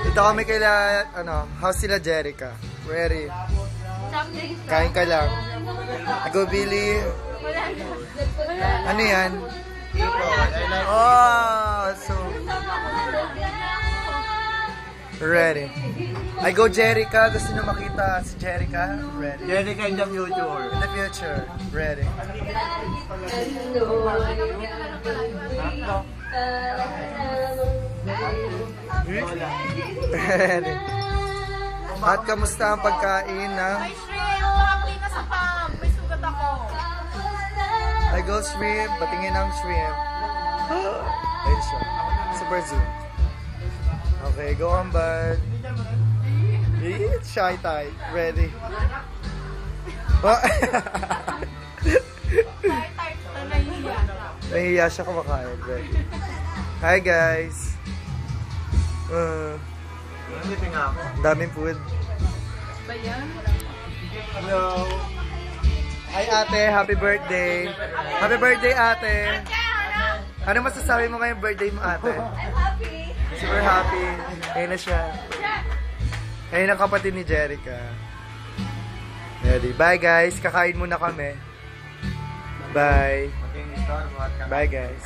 Dito kami kaila, house sila Jerica. Ready? Kain ka lang. Go, Billy. Ano yan? Oh, so... Ready. I go Jerica. Gusto nyo makita si Jerica? Ready. Jerica in the future. In the future. Ready. Ready. At kamusta ang pagkain ng... May shrimp! Nakapli na sa pam! May sugat ako! I go shrimp. Patingin ang shrimp. Ayun siya. Super zoom. Okay, go on, bud. It's shy type. Ready. Nahiya siya kumakain. Ready. Hi, guys. Daming food. Hello. Hi, ate. Happy birthday. Happy birthday, ate. Ano masasabi mo ngayong birthday mo, ate? I'm happy! Super happy. Ayun na siya. Ayun ang kapatid ni Jerica. Ready. Bye, guys. Kakain muna kami. Bye. Bye, guys.